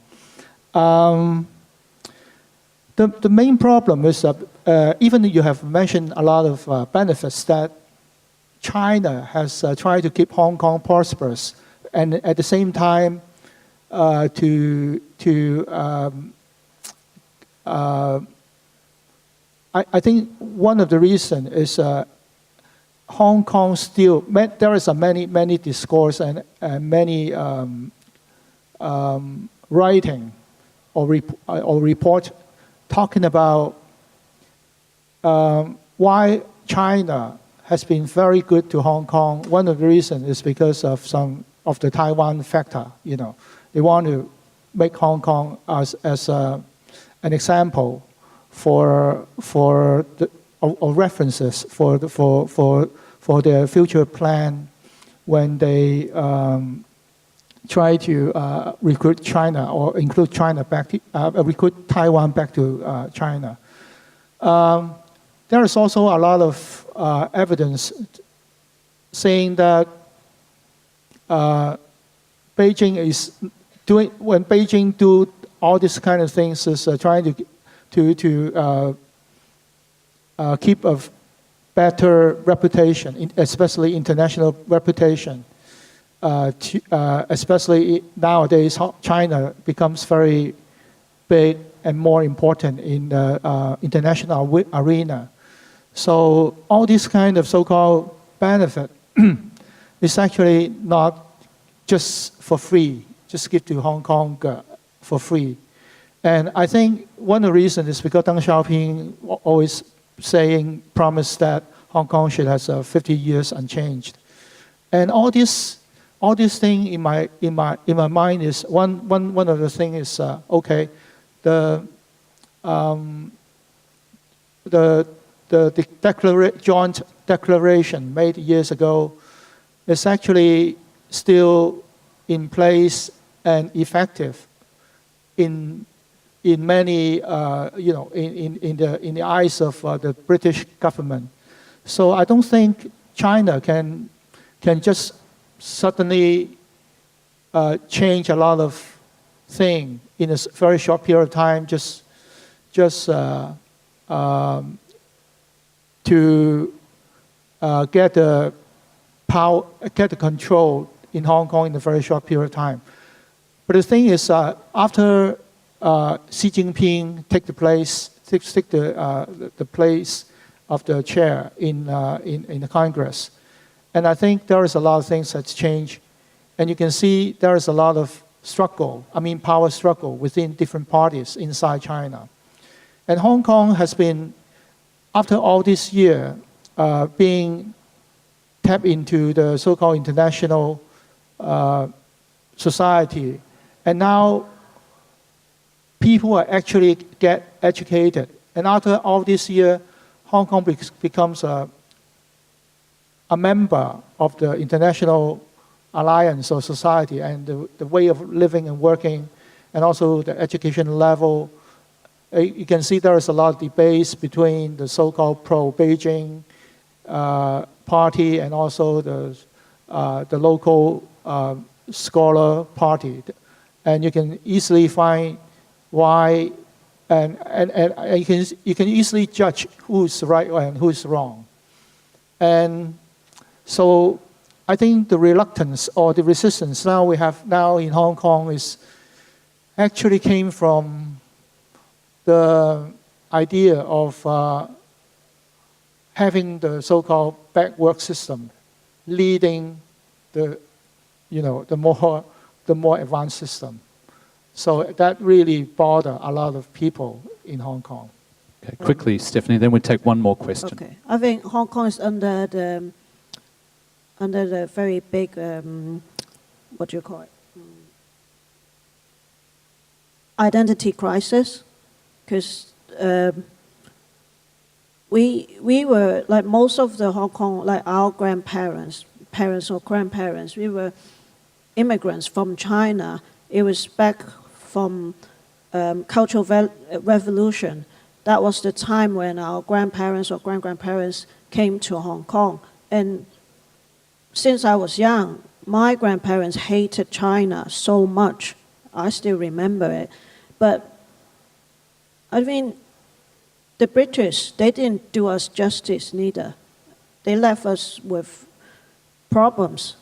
The main problem is even you have mentioned a lot of benefits that China has tried to keep Hong Kong prosperous, and at the same time I think one of the reasons is Hong Kong still, there is many discourse and many writing or report talking about why China has been very good to Hong Kong. One of the reasons is because of some of the Taiwan factor. You know, they want to make Hong Kong as an example for references for their future plan when they try to recruit China or include China back to, recruit Taiwan back to China. There is also a lot of evidence saying that Beijing is doing, when Beijing do all these kind of things, is trying to keep a better reputation, especially international reputation. Especially nowadays, China becomes very big and more important in the international arena. So all this kind of so-called benefit is actually not just for free, just give to Hong Kong for free. And I think one of the reasons is because Deng Xiaoping always promised that Hong Kong should have 50 years unchanged. And all this thing in my mind is one of the things is okay, the joint declaration made years ago is actually still in place and effective in many in the eyes of the British government. So I don't think China can just suddenly change a lot of things in a very short period of time, just to get the power, get the control in Hong Kong in a very short period of time. But the thing is, after Xi Jinping take the place of the chair in the Congress, and I think there is a lot of things that's changed, and you can see there is a lot of struggle, power struggle within different parties inside China. And Hong Kong has been, after all this year, being tapped into the so-called international society, and now people are actually get educated. And after all this year, Hong Kong becomes a member of the international alliance or society, and the way of living and working, and also the education level. You can see there is a lot of debates between the so-called pro-Beijing party and also the local scholar party, and you can easily find why, and you can easily judge who's right and who's wrong. And so I think the reluctance or the resistance now we have now in Hong Kong is actually came from the idea of having the so-called backwork system leading the more advanced system. So that really bothered a lot of people in Hong Kong. Okay, quickly, Stephanie, then we'll take one more question. Okay, I think Hong Kong is under the very big, what do you call it? Identity crisis, because we were, like most of the Hong Kong, like our grandparents, parents or grandparents, we were immigrants from China. It was back from Cultural Revolution. That was the time when our grandparents or grandparents came to Hong Kong. And since I was young, my grandparents hated China so much. I still remember it. But I mean, the British, they didn't do us justice neither. They left us with problems,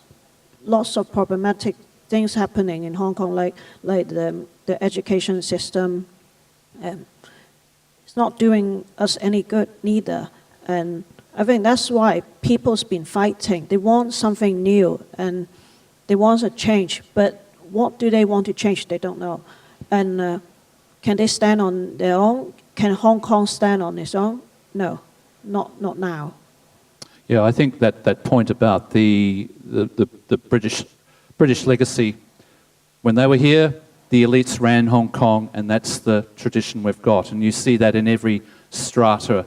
lots of problematic things happening in Hong Kong, like the education system. It's not doing us any good neither. And I think that's why people's been fighting. They want something new and they want a change. But what do they want to change? They don't know. And can they stand on their own? Can Hong Kong stand on its own? No, not now. Yeah, I think that point about the British legacy, when they were here, the elites ran Hong Kong, and that's the tradition we've got. And you see that in every strata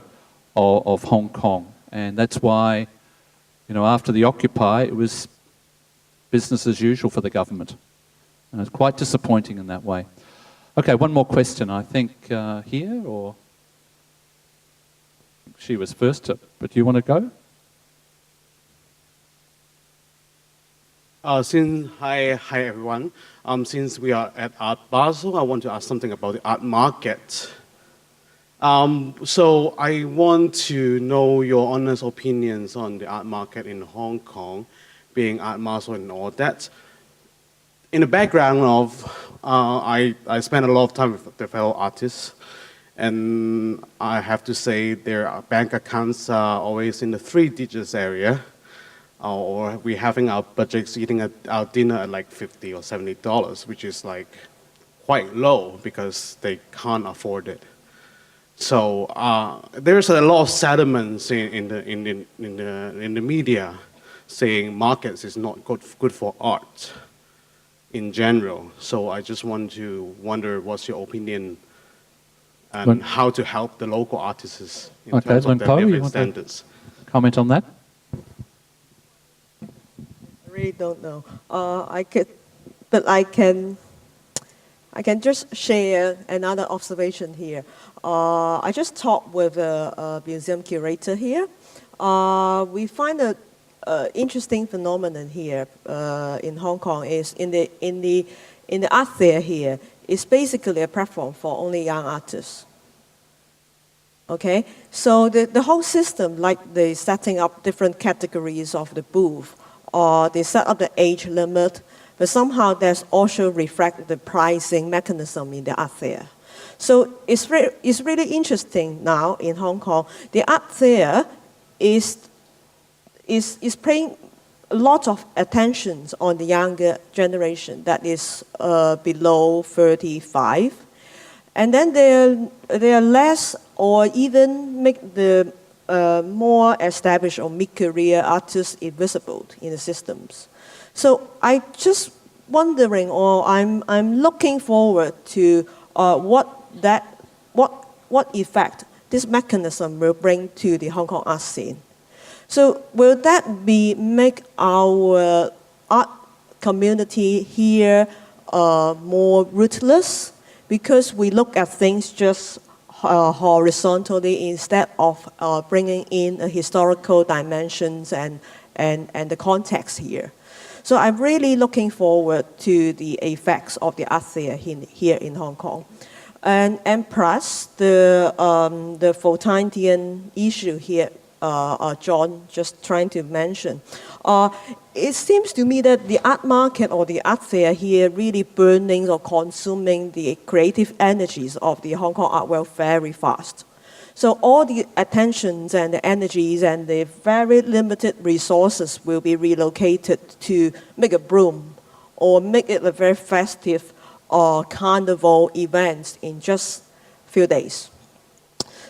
of Hong Kong. And that's why, after the Occupy, it was business as usual for the government. And it's quite disappointing in that way. Okay, one more question, I think, here, or... She was first, but do you want to go? Hi everyone. Since we are at Art Basel, I want to ask something about the art market. So I want to know your honest opinions on the art market in Hong Kong, being Art Basel and all that. In the background of, I spend a lot of time with the fellow artists, and I have to say their bank accounts are always in the 3 digits area, or we're having our budgets eating our dinner at like $50 or $70, which is like quite low because they can't afford it. So there's a lot of sentiments in the media saying markets is not good for art in general. So I just want to wonder what's your opinion and how to help the local artists in terms of their living standards. Comment on that? I really don't know. I can just share another observation here. I just talked with a museum curator here. We find an interesting phenomenon here in Hong Kong is in the art fair here. It's basically a platform for only young artists. Okay, so the whole system, like they setting up different categories of the booth, or they set up the age limit, but somehow there's also reflect the pricing mechanism in the art fair. So it's really interesting now in Hong Kong. The art fair is paying a lot of attention on the younger generation that is below 35. And then they are less or even make the more established or mid-career artists invisible in the systems. So I just wondering, or I'm looking forward to what effect this mechanism will bring to the Hong Kong art scene. So will that make our art community here more rootless? Because we look at things just horizontally instead of bringing in a historical dimensions and the context here. So I'm really looking forward to the effects of the art fair here in Hong Kong. And plus the Fultonian issue here, John just trying to mention. It seems to me that the art market or the art fair here really burning or consuming the creative energies of the Hong Kong art world very fast. So all the attentions and the energies and the very limited resources will be relocated to make a bloom or make it a very festive carnival event in just a few days.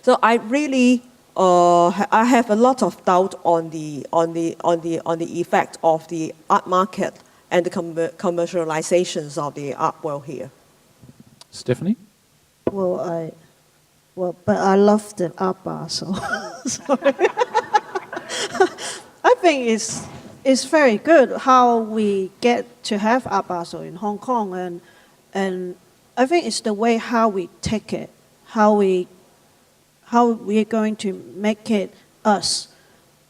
So I really I have a lot of doubt on the effect of the art market and the commercializations of the art world here. Stephanie? But I love the Art Basel. Sorry. I think it's very good how we get to have Art Basel in Hong Kong, and I think it's the way how we take it, how we're going to make it us,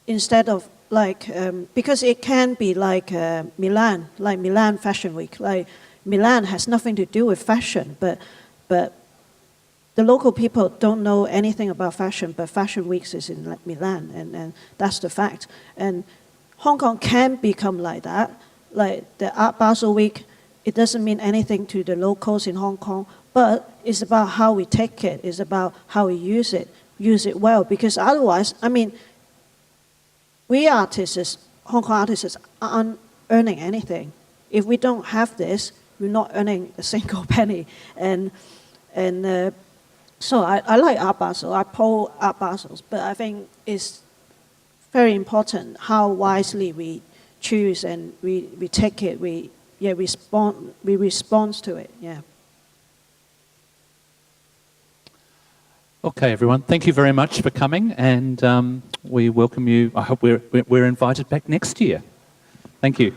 instead of like, because it can be like Milan Fashion Week. Like Milan has nothing to do with fashion, but the local people don't know anything about fashion, but Fashion Weeks is in Milan, and that's the fact. And Hong Kong can become like that. Like the Art Basel Week, it doesn't mean anything to the locals in Hong Kong, but it's about how we take it. It's about how we use it well. Because otherwise, I mean, we artists, Hong Kong artists, aren't earning anything. If we don't have this, we're not earning a single penny. So I like Art Basel, I pull Art Basels, but I think it's very important how wisely we choose and we take it, we respond to it, yeah. Okay, everyone, thank you very much for coming, and we welcome you. I hope we're invited back next year. Thank you.